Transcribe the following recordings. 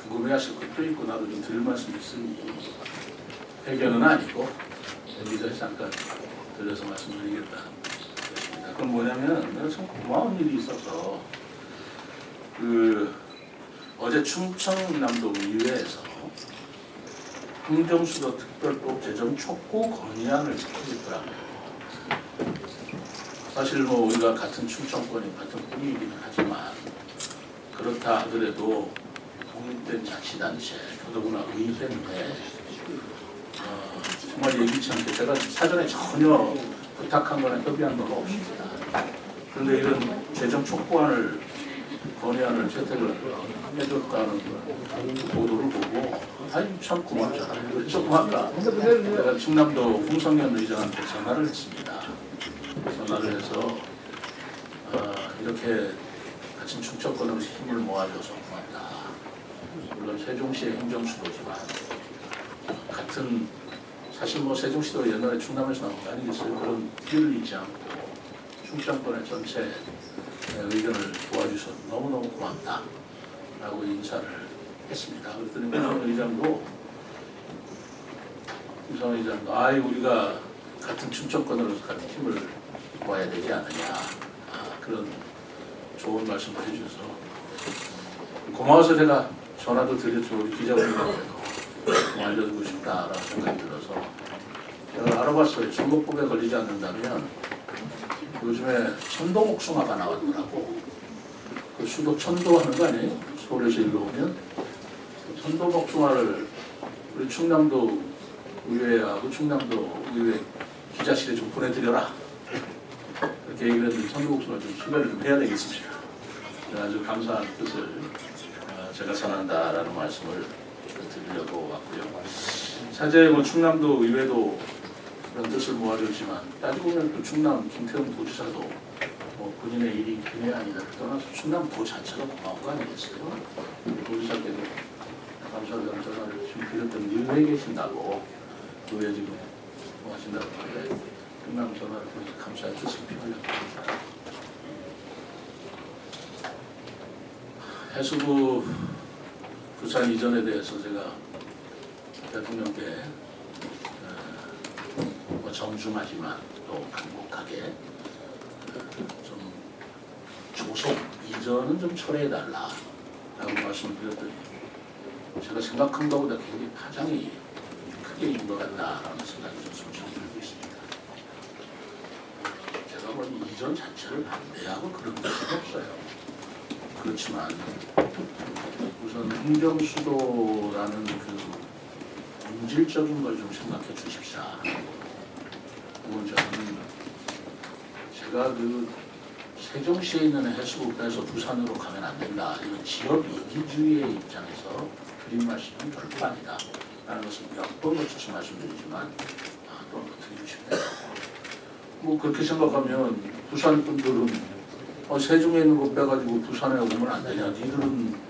궁금해하실 것도 있고 나도 좀 드릴 말씀이 있으니 해결은 아니고 여기서 잠깐 들려서 말씀드리겠다. 그건 뭐냐면 내가 참 고마운 일이 있어서 어제 충청남도 의회에서 행정수도 특별법 제정 촉구 건의안을 시키더라고요. 사실 뭐 우리가 같은 충청권이 같은 뿌리이기는 하지만 그렇다 하더라도 독립된 자치단체, 더더구나 의회인데 정말 예기치 않게 제가 사전에 전혀 부탁한 거나 협의한 건 없습니다. 그런데 이런 재정 촉구안을 건의안을 채택을 해줬다는 보도를 보고 아이 참 고맙잖아요. 조금 아까 내가 충남도 홍성현 의장한테 전화를 했습니다. 전화를 해서 이렇게 같은 충청권으로 힘을 모아줘서 고맙다. 물론 세종시의 행정수도지만 같은 사실 뭐 세종시도 옛날에 충남에서 나온 거 아니겠어요. 그런 길을 잊지 않고 충청권의 전체 의견을 도와주셔서 너무너무 고맙다 라고 인사를 했습니다. 그랬더니 김성 의장도 우리가 같은 충청권으로서 같은 힘을 모아야 되지 않느냐 그런 좋은 말씀을 해주셔서 고마워서 제가 전화도 드렸죠. 우리 기자분들한테도 알려주고 싶다라는 생각이 들어서 제가 알아봤어요. 선거법에 걸리지 않는다면 요즘에 천도복숭아가 나왔더라고. 그 수도 천도하는 거 아니에요? 서울에서 일로 오면 천도복숭아를 우리 충남도 의회하고 충남도 의회 기자실에 좀 보내드려라. 그렇게 얘기를 했는데 천도복숭아 좀 수배를 좀 해야 되겠습니다. 아주 감사한 뜻을 제가 전한다라는 말씀을 드리려고 왔고요. 사실 뭐 충남도 의회도 그런 뜻을 모아줬지만 따지고 보면 또 충남 김태형 도지사도 뭐 본인의 일이 기내 아니다 떠나서 충남도 자체가 고마운 거 아니겠어요? 도지사께도 감사하다는 전화를 지금 드렸더니 의회에 계신다고 의회 지금 뭐 하신다고 하는데 충남 전화를 통해서 감사의 뜻을 표하려고 해수부 부산 이전에 대해서 제가 대통령께 정중하지만 또 강력하게 좀 조속 이전은 좀 철회해달라 라고 말씀드렸더니 제가 생각한 것보다 굉장히 파장이 크게 있는 것 같다라는 생각이 좀 솔직히 들고 있습니다. 제가 뭐 이전 자체를 반대하고 그런 것은 없어요. 그렇지만 우선 행정수도라는 그 본질적인 걸 좀 생각해 주십사. 그건 저는 제가 그 세종시에 있는 해수부 빼서 부산으로 가면 안 된다. 이건 지역 이기주의의 입장에서 드린 말씀은 결코 아니다. 라는 것을 몇 번 거쳐서 말씀드리지만 또 한번 드리고 싶네요. 뭐 그렇게 생각하면 부산 분들은 세종에 있는 거 빼가지고 부산에 오면 안 되냐. 니들은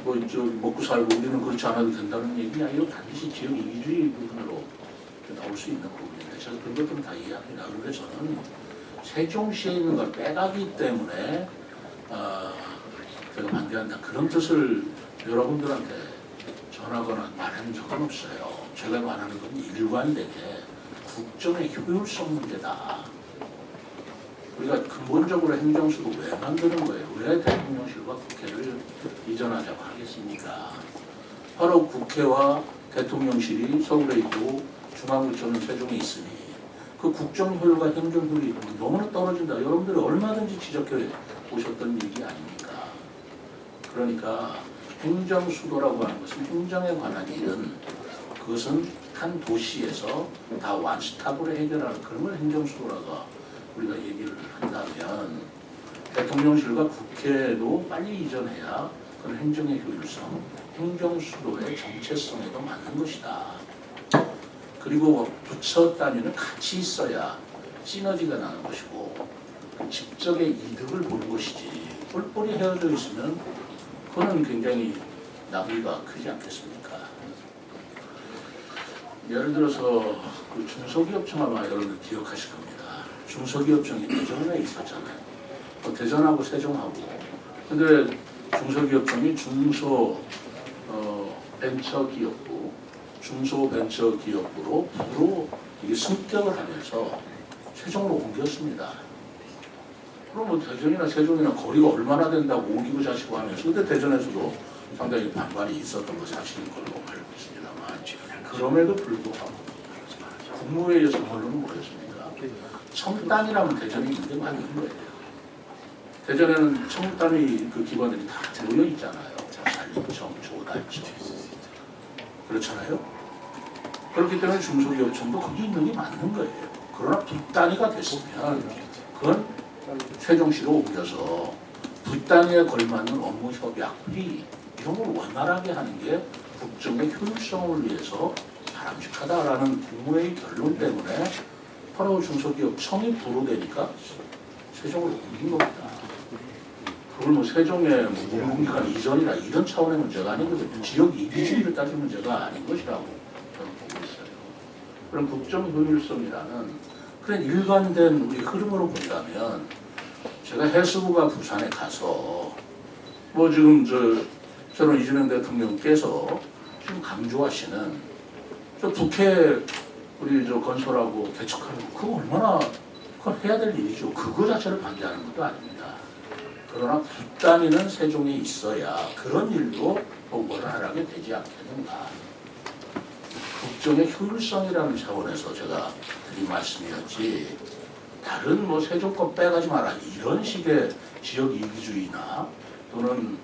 뭐 먹고 살고 우리는 그렇지 않아도 된다는 얘기냐. 이거 반드시 지역 이기주의 부분으로 나올 수 있는 부분인데 제가 그런 것들은 다 이해합니다. 그런데 저는 세종시에 있는 걸 빼가기 때문에 제가 반대한다. 그런 뜻을 여러분들한테 전하거나 말하는 적은 없어요. 제가 말하는 건 일관되게 국정의 효율성 문제다. 우리가 근본적으로 행정수도 왜 만드는 거예요? 왜 대통령실과 국회를 이전하자고 하겠습니까? 바로 국회와 대통령실이 서울에 있고 중앙부처는 세종에 있으니 그 국정효율과 행정효율이 너무나 떨어진다. 여러분들이 얼마든지 지적해 보셨던 얘기 아닙니까? 그러니까 행정수도라고 하는 것은 행정에 관한 일은 그것은 한 도시에서 다 원스톱으로 해결하는 그런 걸 행정수도라고 우리가 얘기를 한다면 대통령실과 국회도 빨리 이전해야 그런 행정의 효율성, 행정수도의 정체성에도 맞는 것이다. 그리고 부처 단위는 같이 있어야 시너지가 나는 것이고 직접의 이득을 보는 것이지 뿔뿔이 헤어져 있으면 그거는 굉장히 낭비가 크지 않겠습니까? 예를 들어서 그 중소기업청 아마 여러분들 기억하실 겁니다. 중소기업청이 대전에 있었잖아요. 대전하고 세종하고 근데 중소기업청이 벤처기업부, 중소벤처기업부로 부로 이게 승격을 하면서 세종으로 옮겼습니다. 그럼 뭐 대전이나 세종이나 거리가 얼마나 된다고 옮기고 자시고 하면서 근데 대전에서도 상당히 반발이 있었던 거 사실인 걸로 알고 있습니다만 그럼에도 불구하고 국무회의에서 결론은 뭐였습니까? 청단이라면 대전이 있는 게 맞는 거예요. 대전에는 청단위 그 기관들이 다 모여 있잖아요. 산림청, 조달청 그렇잖아요. 그렇기 때문에 중소기업청도 거기 있는 게 맞는 거예요. 그러나 뒷단위가 됐으면 그건 세종시로 옮겨서 뒷단위에 걸맞는 업무 협약, 비 이런 걸 원활하게 하는 게 국정의 효율성을 위해서 바람직하다라는 국무회의 결론 때문에 바로 중소기업청이 부로 되니까 세종을 옮긴 겁니다. 그걸 뭐 세종의 공공기관 이전이나 이런 차원의 문제가 아니거든요. 지역 이기주의를 따질 문제가 아닌 것이라고 저는 보고 있어요. 그런 국정 효율성이라는 그런 일관된 우리 흐름으로 본다면 제가 해수부가 부산에 가서 뭐 지금 저는 이재명 대통령께서 지금 강조하시는 저 북해 우리 건설하고 개척하는 거 그거 얼마나 그건 해야 될 일이죠. 그거 자체를 반대하는 것도 아닙니다. 그러나 뒷단위는 세종에 있어야 그런 일도 원활하게 되지 않겠는가. 국정의 효율성이라는 차원에서 제가 드린 말씀이었지 다른 뭐 세종 거 빼가지 마라 이런 식의 지역 이기주의나 또는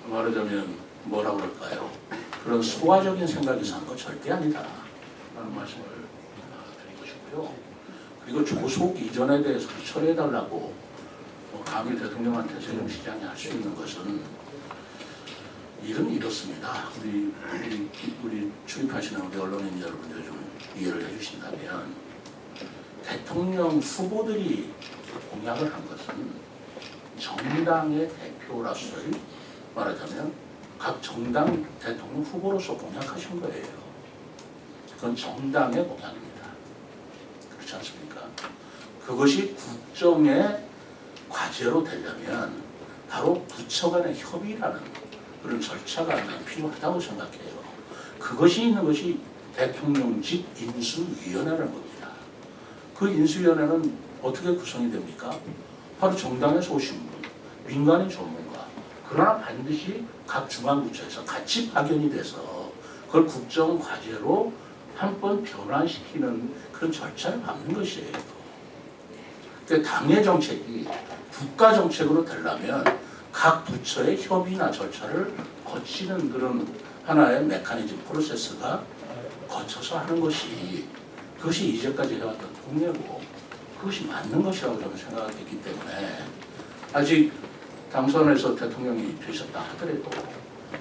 말하자면 뭐라 그럴까요? 그런 소화적인 생각에서 한 건 절대 아니다 라는 말씀을 드리고 싶고요. 그리고 조속 이전에 대해서 처리해달라고 감히 대통령한테 세종시장이 할 수 있는 것은 일은 이렇습니다. 우리 출입하시는 우리 언론인 여러분들 좀 이해를 해주신다면 대통령 후보들이 공약을 한 것은 정당의 대표로서의 말하자면 각 정당 대통령 후보로서 공약하신 거예요. 그건 정당의 공약입니다. 그렇지 않습니까? 그것이 국정의 과제로 되려면 바로 부처 간의 협의라는 그런 절차가 필요하다고 생각해요. 그것이 있는 것이 대통령직 인수위원회라는 겁니다. 그 인수위원회는 어떻게 구성이 됩니까? 바로 정당에서 오신 분, 민간인 전문가. 그러나 반드시 각 중앙부처에서 같이 파견이 돼서 그걸 국정 과제로 한 번 변환시키는 그런 절차를 밟는 것이에요. 그러니까 당의 정책이 국가 정책으로 되려면 각 부처의 협의나 절차를 거치는 그런 하나의 메커니즘 프로세스가 거쳐서 하는 것이 그것이 이제까지 해왔던 통례고 그것이 맞는 것이라고 저는 생각했기 때문에 아직 당선해서 대통령이 되셨다 하더라도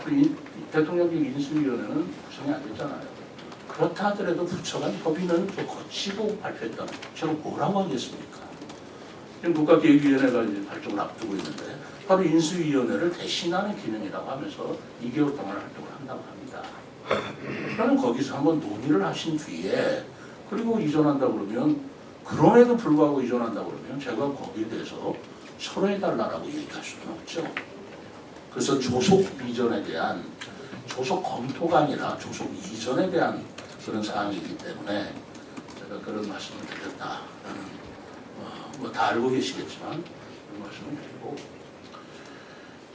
그 대통령직 인수위원회는 구성이 안 됐잖아요. 그렇다 하더라도 부처 간 협의는 좀 거치고 발표했다면 제가 뭐라고 하겠습니까? 지금 국가기획위원회가 이제 발족을 앞두고 있는데 바로 인수위원회를 대신하는 기능이라고 하면서 2개월 동안 활동을 한다고 합니다. 그러면 거기서 한번 논의를 하신 뒤에 그리고 이전한다 그러면 그럼에도 불구하고 이전한다 그러면 제가 거기에 대해서 철회해달라고 얘기할 수는 없죠. 그래서 조속 이전에 대한 조속 검토가 아니라 조속 이전에 대한 그런 사항이기 때문에 제가 그런 말씀을 드렸다라는 뭐 다 알고 계시겠지만 그런 말씀을 드리고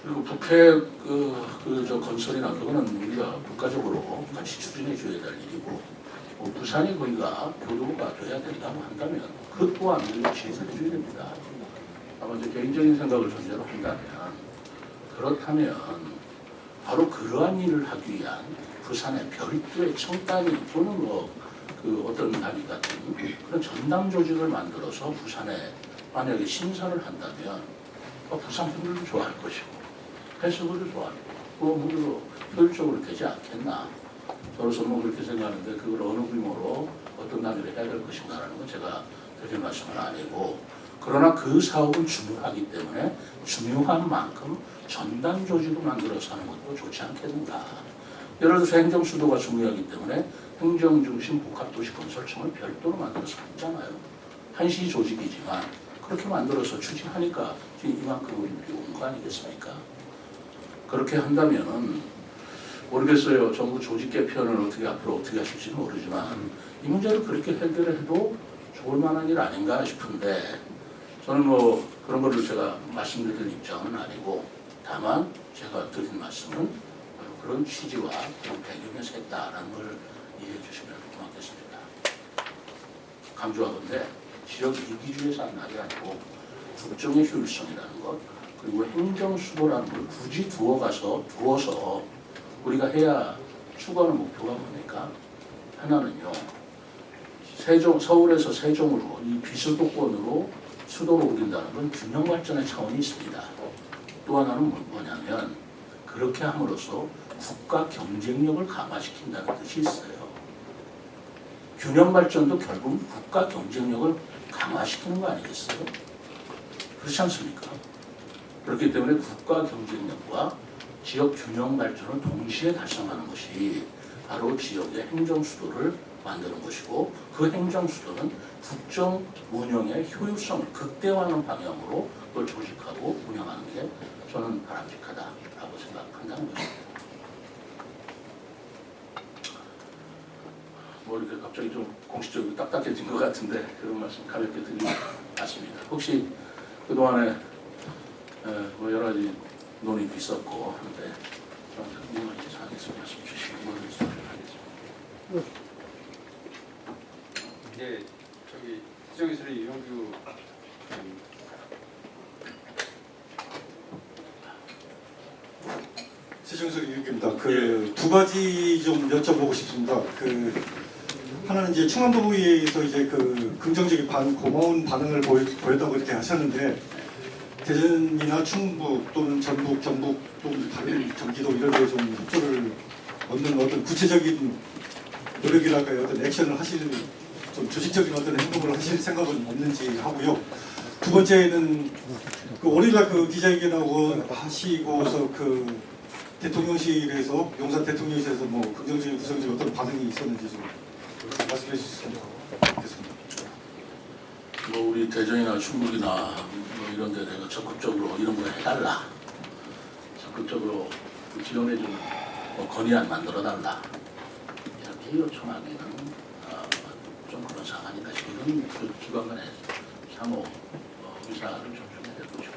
그리고 북해 건설이나 그거는 우리가 국가적으로 같이 추진해 줘야 될 일이고 부산이 거기가 교도부가 돼야 된다고 한다면 그 또한 우리가 지휘를 해줘야 됩니다. 아마 제 개인적인 생각을 전제로 한다면 그렇다면 바로 그러한 일을 하기 위한 부산의 별도의 청단위 또는 그 어떤 나비 같은 그런 전담 조직을 만들어서 부산에 만약에 신설을 한다면 부산 분들도 좋아할 것이고 해수부도 좋아할 거고 그거 효율적으로 되지 않겠나 저로서는 그렇게 생각하는데 그걸 어느 규모로 어떤 단위로 해야 될 것인가라는 건 제가 드릴 말씀은 아니고 그러나 그 사업은 중요하기 때문에 중요한 만큼 전담 조직을 만들어서 하는 것도 좋지 않겠는가. 예를 들어서 행정수도가 중요하기 때문에 행정중심 복합도시 건설청을 별도로 만들어서 했잖아요. 한시 조직이지만 그렇게 만들어서 추진하니까 지금 이만큼 온 거 아니겠습니까? 그렇게 한다면은 모르겠어요. 정부 조직 개편을 어떻게 앞으로 어떻게 하실지는 모르지만 이 문제를 그렇게 해결해도 좋을 만한 일 아닌가 싶은데 저는 뭐 그런 거를 제가 말씀드릴 입장은 아니고 다만 제가 드린 말씀은 바로 그런 취지와 그런 배경에서 했다라는 걸 이해해 주시면 고맙겠습니다. 강조하건대 지역 이기주의에서 한 말이 아니고 국정의 효율성이라는 것 그리고 행정수도라는 걸 굳이 두어서 우리가 해야 추구하는 목표가 뭡니까? 하나는요. 서울에서 세종으로 이 비수도권으로 수도로 옮긴다는 건 균형 발전의 차원이 있습니다. 또 하나는 뭐냐면 그렇게 함으로써 국가 경쟁력을 강화시킨다는 뜻이 있어요. 균형 발전도 결국 국가 경쟁력을 강화시키는 거 아니겠어요? 그렇지 않습니까? 그렇기 때문에 국가 경쟁력과 지역 균형 발전을 동시에 달성하는 것이 바로 지역의 행정 수도를 만드는 것이고 그 행정 수도는 국정 운영의 효율성을 극대화하는 방향으로 그걸 조직하고 운영하는 게 저는 바람직하다라고 생각한다는 것입니다. 뭐 이렇게 갑자기 좀 공식적으로 딱딱해진 것 같은데 그런 말씀 가볍게 드리고 왔습니다. 혹시 그동안에 뭐 여러 가지 논의도 있었고 하는데 궁금한 사항이 있으면 말씀 주시면 뭐든지 하겠습니다. 네, 저기 시정시설의 유영규 시정석 유익입니다. 그 두 가지 좀 여쭤보고 싶습니다. 그 하나는 이제 충안도의회에서 이제 그 긍정적인 고마운 반응을 보였다고 이렇게 하셨는데 대전이나 충북 또는 전북, 경북 또는 다른 경기도 이런 데 좀 협조를 얻는 어떤 구체적인 노력이랄까요, 어떤 액션을 하실 좀 조직적인 어떤 행동을 하실 생각은 없는지 하고요. 두 번째는 그 월요일날 그 기자회견하고 하시고서 그 대통령실에서 용산 대통령실에서 뭐 긍정적인 부정적인 어떤 반응이 있었는지 좀 말씀해 주시면 좋겠습니다. 뭐 우리 대전이나 충북이나 뭐 이런 데 내가 적극적으로 이런 거 해달라. 적극적으로 지원해 좀 뭐 건의안 만들어 달라. 이렇게 요청하기는 좀 그런 상황이다 싶은 그 기관 간의 상호 의사를 존중해야 될 것이고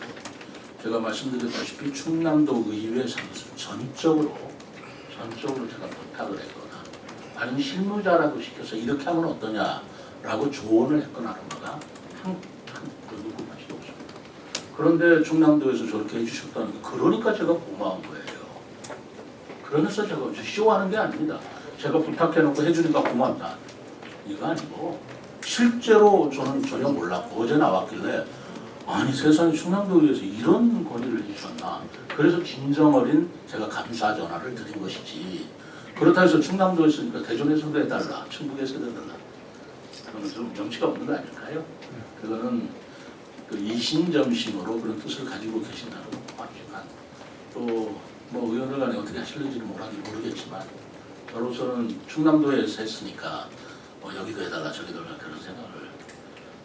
제가 말씀드렸다시피 충남도 의회에서 전적으로 제가 부탁을 했거나 아니면 실무자라고 시켜서 이렇게 하면 어떠냐라고 조언을 했거나 하는 거가 그 누구까지도 없습니다. 그런데 충남도에서 저렇게 해주셨다는 게 그러니까 제가 고마운 거예요. 그러면서 제가 쇼하는 게 아닙니다. 제가 부탁해놓고 해주니까 고맙다. 이거 아니고 실제로 저는 전혀 몰랐고 어제 나왔길래 아니 세상에 충남도에서 이런 건의를 해주셨나. 그래서 진정어린 제가 감사 전화를 드린 것이지. 그렇다 해서 충남도에 있으니까 대전에서도 해달라, 충북에서도 해달라. 그거는 좀 명치가 없는 거 아닐까요? 그거는 그 이신점심으로 그런 뜻을 가지고 계신다는 건 고맙지만 또 뭐 의원들 간에 어떻게 하실는지는 모르겠지만 저로서는 충남도에서 했으니까 뭐 여기도 해달라 저기도 해달라 그런 생각을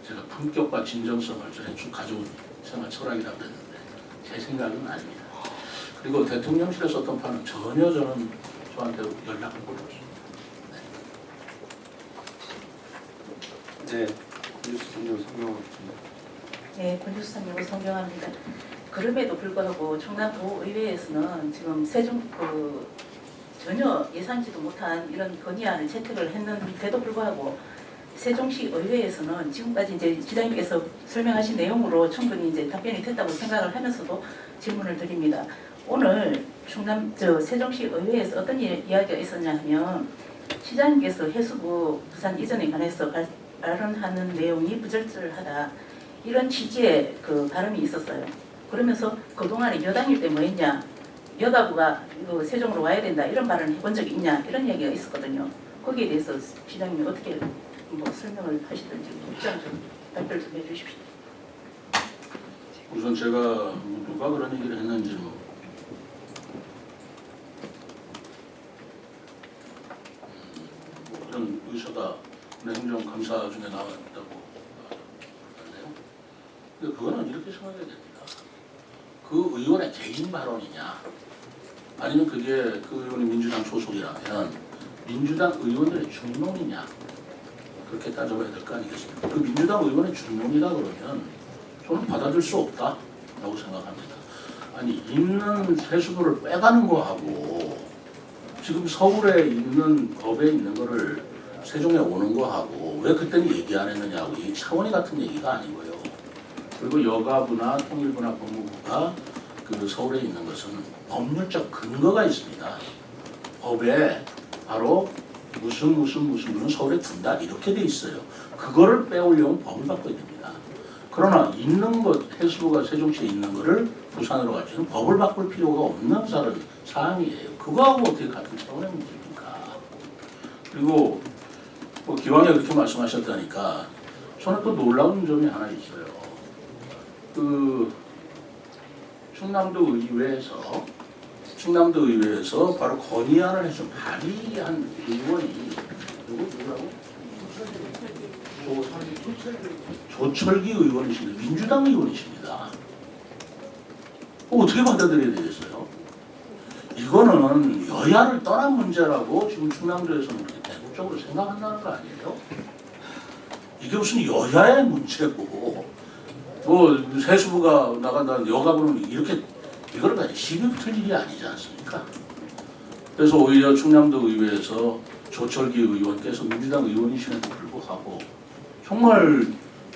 제가 품격과 진정성을 쭉 가져온 생활 철학이라고 그랬는데 제 생각은 아닙니다. 그리고 대통령실에서 어떤 판은 전혀 저는 저한테 연락을 못 없습니다. 네, 뉴스팀장 성명하겠습니다. 네, 권주수사님을 존경합니다. 그럼에도 불구하고 충남도의회에서는 지금 전혀 예상치도 못한 이런 건의안을 채택을 했는데도 불구하고 세종시 의회에서는 지금까지 이제 기자님께서 설명하신 내용으로 충분히 이제 답변이 됐다고 생각을 하면서도 질문을 드립니다. 오늘 세종시 의회에서 어떤 이야기가 있었냐 하면 시장님께서 해수부 부산 이전에 관해서 발언하는 내용이 부적절하다. 이런 취지의 그 발언이 있었어요. 그러면서 그동안에 여당일 때 뭐 했냐, 여가부가 세종으로 와야 된다 이런 발언을 해본 적이 있냐 이런 이야기가 있었거든요. 거기에 대해서 시장님이 어떻게 뭐 설명을 하시든지 입장 좀 발표를 좀 해주십시오. 우선 제가 누가 그런 얘기를 했는지는 뭐 그런 의사가 행정감사 중에 나왔다고 하는데요. 근데 그거는 이렇게 생각해야 됩니다. 그 의원의 개인 발언이냐, 아니면 그게 그 의원이 민주당 소속이라면 민주당 의원들의 중론이냐, 그렇게 따져봐야 될 거 아니겠습니까? 그 민주당 의원의 중론이다 그러면 저는 받아줄 수 없다라고 생각합니다. 아니, 있는 세수도를 빼가는 거하고 지금 서울에 있는 법에 있는 거를 세종에 오는 거하고 왜 그때는 얘기 안 했느냐고, 이 차원이 같은 얘기가 아니고요. 그리고 여가부나 통일부나 법무부가 그 서울에 있는 것은 법률적 근거가 있습니다. 법에 바로 무슨 분은 서울에 둔다 이렇게 돼 있어요. 그거를 빼오려면 법을 바꿔야 됩니다. 그러나 있는 것, 해수부가 세종시에 있는 거를 부산으로 가지는 법을 바꿀 필요가 없는 사항이에요. 그거하고 어떻게 같은 차원의 문제입니까? 그리고 뭐 기왕에 그렇게 말씀하셨다니까 저는 또 놀라운 점이 하나 있어요. 그 충남도 의회에서 바로 건의안을 해서 발의한 의원이 누구라고? 조철기 의원이십니다. 민주당 의원이십니다. 어떻게 받아들여야 되겠어요? 이거는 여야를 떠난 문제라고 지금 충남도에서는 그렇게 대국적으로 생각한다는 거 아니에요? 이게 무슨 여야의 문제고 뭐 세수부가 나간다는 여가부는 이렇게 이걸 가지고 시비 붙을 일이 아니지 않습니까? 그래서 오히려 충남도 의회에서 조철기 의원께서 민주당 의원이심에도 불구하고 정말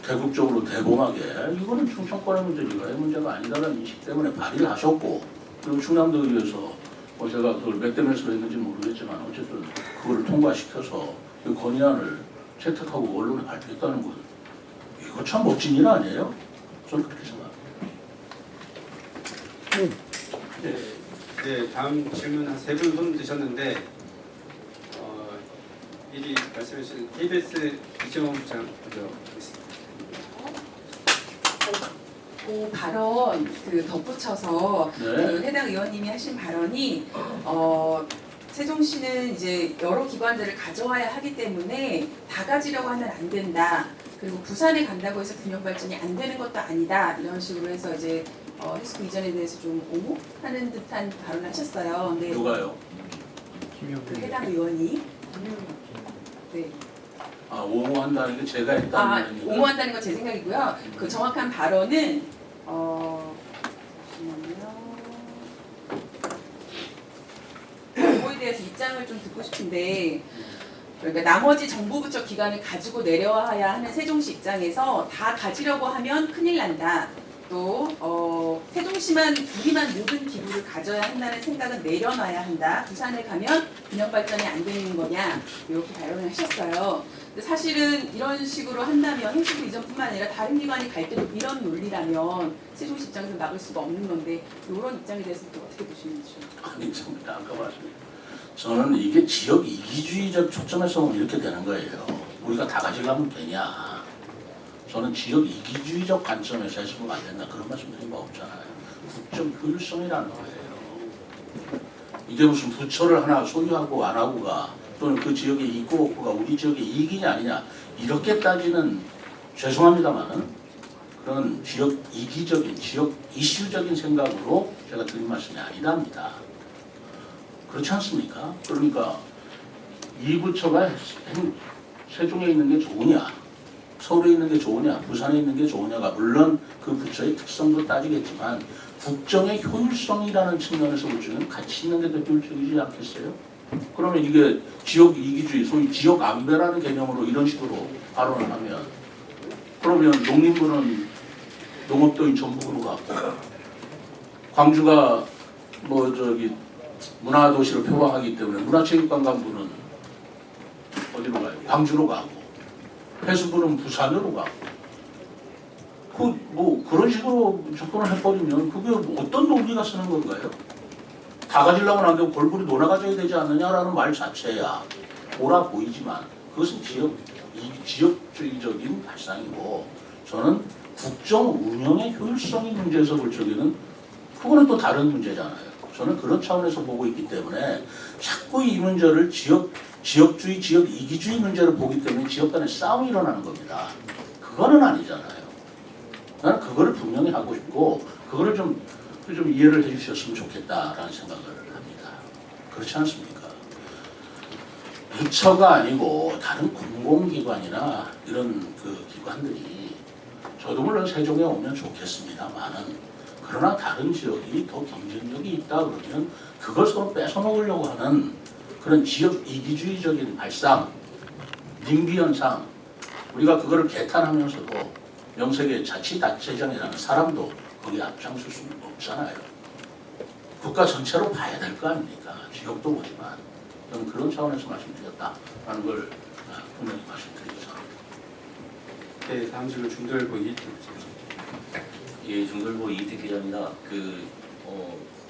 대국적으로 대범하게 이거는 충청권의 문제지 왜 문제가 아니다라는 인식 때문에 발의를 하셨고, 그리고 충남도 의회에서 뭐 제가 그걸 몇 대 몇으로 했는지 모르겠지만 어쨌든 그걸 통과시켜서 그 건의안을 채택하고 언론에 발표했다는 건 이거 참 멋진 일 아니에요? 저는 그렇게 생각합니다. 네, 다음 질문 한 3분 손 드셨는데 미리 말씀해 주신 KBS 이재원 부장 먼저 하겠습니다. 그 발언 그 덧붙여서 네. 그 해당 의원님이 하신 발언이 세종시는 이제 여러 기관들을 가져와야 하기 때문에 다 가지려고 하면 안 된다. 그리고 부산에 간다고 해서 균형 발전이 안 되는 것도 아니다. 이런 식으로 해서 이제 해수부 이전에 대해서 좀 옹호하는 듯한 발언을 하셨어요. 근데 누가요? 그 해당 의원이 네. 아, 옹호한다는 게 제가 했다는 얘기가 옹호한다는 건 제 생각이고요. 그 정확한 발언은 잠시만요. 그거에 대해서 입장을 좀 듣고 싶은데, 그러니까 나머지 정부 부처 기관을 가지고 내려와야 하는 세종시 입장에서 다 가지려고 하면 큰일 난다. 또 세종시만 우리만 모든 기구를 가져야 한다는 생각은 내려놔야 한다. 부산에 가면 균형 발전이 안 되는 거냐 이렇게 발언을 하셨어요. 근데 사실은 이런 식으로 한다면 해수부 이전뿐만 아니라 다른 기관이 갈 때도 이런 논리라면 세종시 입장에서 막을 수가 없는 건데 이런 입장에 대해서 또 어떻게 보시는지. 아니, 정말 아까 말씀드린 저는 이게 지역 이기주의적 초점에서 보면 이렇게 되는 거예요. 우리가 다 가져가면 되냐. 저는 지역 이기주의적 관점에서 해석은 안 된다. 그런 말씀 드린 거 없잖아요. 국정 효율성이라는 거예요. 이게 무슨 부처를 하나 소유하고 안 하고가 또는 그 지역의 있고 없고가 우리 지역의 이익이냐 아니냐 이렇게 따지는 죄송합니다만은 그런 지역 이기적인 지역 이슈적인 생각으로 제가 드린 말씀이 아니답니다. 그렇지 않습니까? 그러니까 이 부처가 세종에 있는 게 좋으냐 서울에 있는 게 좋으냐 부산에 있는 게 좋으냐가 물론 그 부처의 특성도 따지겠지만 국정의 효율성이라는 측면에서 보시면 같이 있는 게 더 효율적이지 않겠어요? 그러면 이게 지역 이기주의 소위 지역 안배라는 개념으로 이런 식으로 발언을 하면 그러면 농림부는 농업도인 전북으로 가고 광주가 문화도시를 표방하기 때문에 문화체육관광부는 어디로 가요? 광주로 가고 해수부는 부산으로 가고 그런 식으로 접근을 해버리면 그게 어떤 논리가 쓰는 건가요? 다 가지려고 하는데 골고루 놀아가져야 되지 않느냐라는 말 자체야 옳아 보이지만 그것은 지역주의적인 발상이고 저는 국정 운영의 효율성의 문제에서 볼 적에는 그거는 또 다른 문제잖아요. 저는 그런 차원에서 보고 있기 때문에 자꾸 이 문제를 지역주의, 지역 이기주의 문제로 보기 때문에 지역 간의 싸움이 일어나는 겁니다. 그거는 아니잖아요. 나는 그거를 분명히 하고 싶고 그거를 좀 이해를 해주셨으면 좋겠다라는 생각을 합니다. 그렇지 않습니까? 부처가 아니고 다른 공공기관이나 이런 그 기관들이 저도 물론 세종에 오면 좋겠습니다만은 그러나 다른 지역이 더 경쟁력이 있다 그러면 그걸 서로 뺏어먹으려고 하는 그런 지역 이기주의적인 발상, nim비현상 우리가 그거를 개탄하면서도 명색의 자치단체장이라는 사람도 거기에 앞장설 수는 없잖아요. 국가 전체로 봐야 될 거 아닙니까? 지역도 보지만 저는 그런 차원에서 말씀드렸다라는 걸 분명히 말씀드리고자 합니다. 네, 다음 질문 중돌보 이태규 기자. 예, 중돌보 이태규 기자입니다.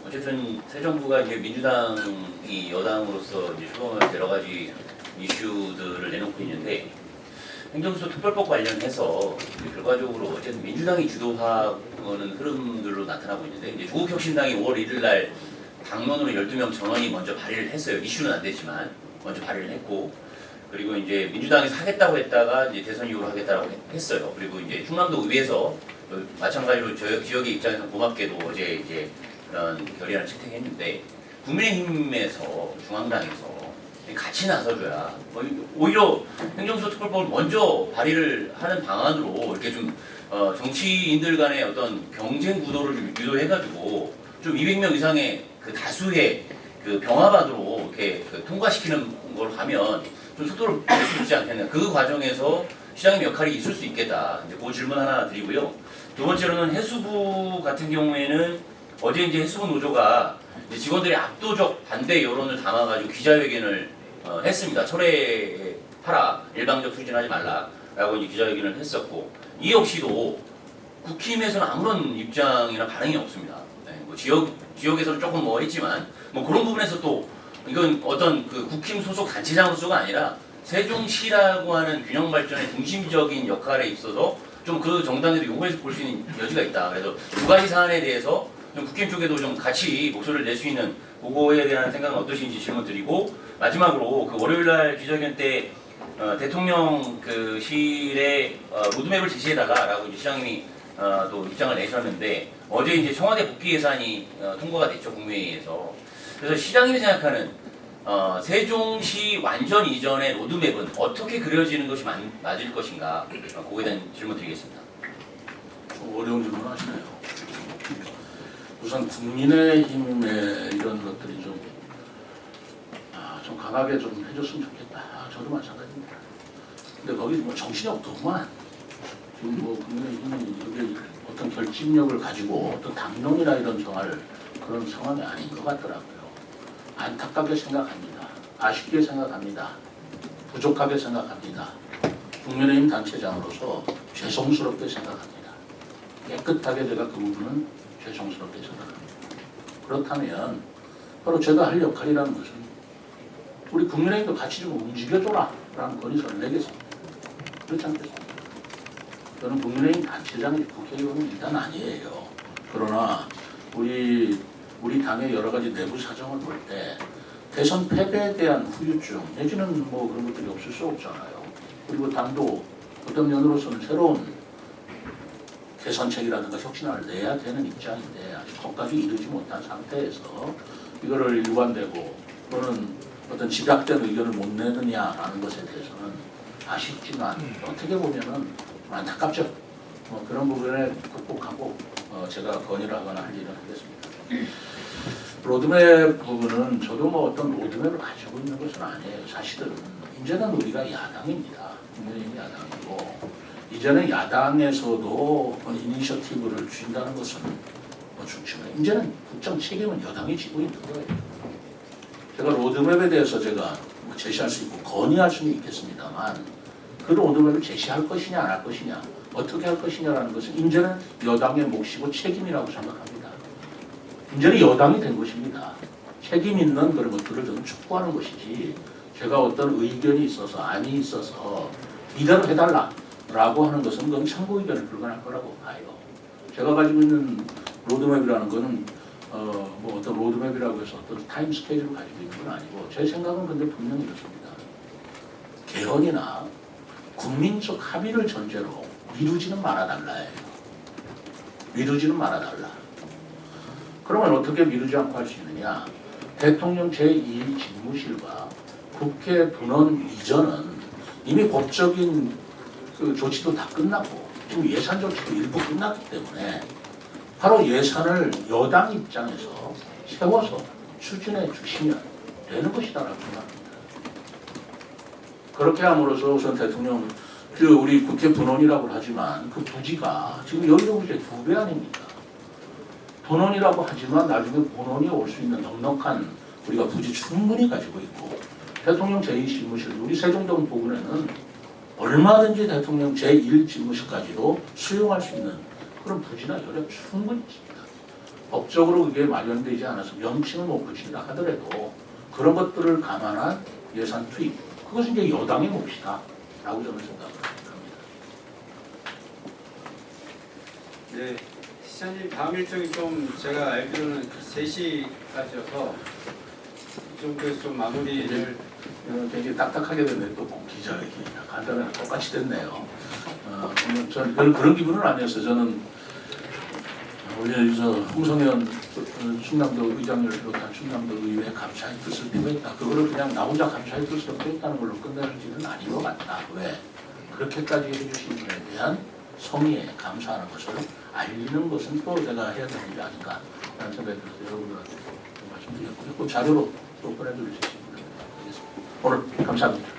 어쨌든 새 정부가 이제 민주당이 여당으로서 이제 추동할 여러 가지 이슈들을 내놓고 있는데 행정수도 특별법 관련해서 결과적으로 어쨌든 민주당이 주도하는 흐름들로 나타나고 있는데 이제 조국혁신당이 5월 1일 날 당론으로 12명 전원이 먼저 발의를 했어요. 이슈는 안 되지만 먼저 발의를 했고 그리고 이제 민주당에서 하겠다고 했다가 이제 대선 이후로 하겠다고 했어요. 그리고 이제 충남도 의회에서 마찬가지로 저 지역의 입장에서 고맙게도 어제 이제 그런 결의안을 채택했는데 국민의힘에서 중앙당에서 같이 나서줘야 오히려 행정수도 특별법을 먼저 발의를 하는 방안으로 이렇게 좀 정치인들 간의 어떤 경쟁 구도를 좀 유도해가지고 좀 200명 이상의 그 다수의 그 병합안으로 이렇게 그 통과시키는 걸 가면 좀 속도를 낼 수 있지 않겠나. 그 과정에서 시장님 역할이 있을 수 있겠다. 이제 그 질문 하나 드리고요. 두 번째로는 해수부 같은 경우에는 어제 이제 해수부 노조가 이제 직원들의 압도적 반대 여론을 담아가지고 기자회견을 했습니다. 철회하라, 일방적 추진하지 말라라고 이제 기자회견을 했었고 이 역시도 국힘에서는 아무런 입장이나 반응이 없습니다. 네, 뭐 지역에서는 조금 뭐 했지만 뭐 그런 부분에서 또 이건 어떤 그 국힘 소속 단체장으로서가 아니라 세종시라고 하는 균형 발전의 중심적인 역할에 있어서 좀 그 정당에도 요구해서 볼 수 있는 여지가 있다. 그래서 두 가지 사안에 대해서 좀 국힘 쪽에도 좀 같이 목소리를 낼 수 있는 그거에 대한 생각은 어떠신지 질문 드리고 마지막으로 그 월요일날 기자회견 때 대통령실에 로드맵을 제시해달라라고 이제 시장님이 또 입장을 내셨는데 어제 이제 청와대 복귀 예산이 통과가 됐죠 국무회의에서. 그래서 시장님이 생각하는 세종시 완전 이전의 로드맵은 어떻게 그려지는 것이 맞을 것인가 그거에 대한 질문 드리겠습니다. 좀 어려운 질문 하시네요. 우선 국민의힘의 이런 것들이 좀 강하게 좀 해줬으면 좋겠다. 저도 마찬가지입니다. 근데 거기 뭐 정신이 없더구만. 지금 뭐 국민의힘이 여기 어떤 결집력을 가지고 어떤 당론이나 이런 정할 그런 상황이 아닌 것 같더라고요. 안타깝게 생각합니다. 아쉽게 생각합니다. 부족하게 생각합니다. 국민의힘 단체장으로서 죄송스럽게 생각합니다. 깨끗하게 제가 그 부분은 죄송스럽게 생각합니다. 그렇다면 바로 제가 할 역할이라는 것은 우리 국민의힘도 같이 좀 움직여줘라 라는 건의서를 내겠습니다. 그렇지 않겠습니까? 저는 국민의힘 단체장이 국회의원은 일단 아니에요. 그러나 우리 당의 여러 가지 내부 사정을 볼 때 대선 패배에 대한 후유증 내지는 뭐 그런 것들이 없을 수 없잖아요. 그리고 당도 어떤 면으로서는 새로운 개선책이라든가 혁신안을 내야 되는 입장인데 아직 거기까지 이르지 못한 상태에서 이거를 일관되고 또는 어떤 집약된 의견을 못 내느냐라는 것에 대해서는 아쉽지만 어떻게 보면은 안타깝죠. 그런 부분에 극복하고 제가 건의를 하거나 할 일은 하겠습니다. 로드맵 부분은 저도 뭐 어떤 로드맵을 가지고 있는 것은 아니에요. 사실은 이제는 우리가 야당입니다. 국민의힘 야당이고 이제는 야당에서도 이니셔티브를 주인다는 것은 뭐 좋지만 이제는 국정 책임은 여당이 지고 있는 거예요. 제가 로드맵에 대해서 제가 뭐 제시할 수 있고 건의할 수는 있겠습니다만 그 로드맵을 제시할 것이냐 안 할 것이냐 어떻게 할 것이냐라는 것은 이제는 여당의 몫이고 책임이라고 생각합니다. 이제는 여당이 된 것입니다. 책임 있는 그런 것들을 저는 촉구하는 것이지 제가 어떤 의견이 있어서 안이 있어서 이대로 해달라라고 하는 것은 그건 참고 의견에 불과할 거라고 봐요. 제가 가지고 있는 로드맵이라는 것은 뭐 어떤 로드맵이라고 해서 어떤 타임 스케줄을 가지고 있는 건 아니고 제 생각은 근데 분명히 이렇습니다. 개헌이나 국민적 합의를 전제로 이루지는 말아달라예요. 미루지는 말아달라. 그러면 어떻게 미루지 않고 할 수 있느냐? 대통령 제2 집무실과 국회 분원 이전은 이미 법적인 그 조치도 다 끝났고 지금 예산 조치도 일부 끝났기 때문에 바로 예산을 여당 입장에서 세워서 추진해 주시면 되는 것이다라고 생각합니다. 그렇게 함으로써 우선 대통령 그 우리 국회 분원이라고 하지만 그 부지가 지금 여의도 부지의 2배 아닙니까? 분원이라고 하지만 나중에 본원이 올 수 있는 넉넉한 우리가 부지 충분히 가지고 있고 대통령 제2집무실 우리 세종동 부근에는 얼마든지 대통령 제1집무실까지도 수용할 수 있는 그런 부지나 여력 충분히 있습니다. 법적으로 그게 마련되지 않아서 명칭을 못 붙인다 하더라도 그런 것들을 감안한 예산 투입 그것은 이제 여당의 몫이다 라고 저는 생각을 합니다. 네, 시장님 다음 일정이 좀 제가 알기로는 3시까지여서 이 정도에서 좀 마무리를 굉장히 딱딱하게 됐네요. 또 기자회견이 간단하게 똑같이 됐네요. 저는 그런 기분은 아니었어요. 저는 원래 홍성현 충남도 의장을 비롯한 충남도 의회 감사의 뜻을 표했다. 그거를 그냥 나 혼자 감사의 뜻을 표했다는 걸로 끝내지는 아닌 것 같다. 왜? 그렇게까지 해주신 분에 대한 성의에 감사하는 것을 알리는 것은 또 제가 해야 되는 일이 아닌가 라는 생각이 들어서 여러분들한테 말씀드렸고요. 그 자료로 또 보내드릴 수 있습니다. 오늘 감사합니다.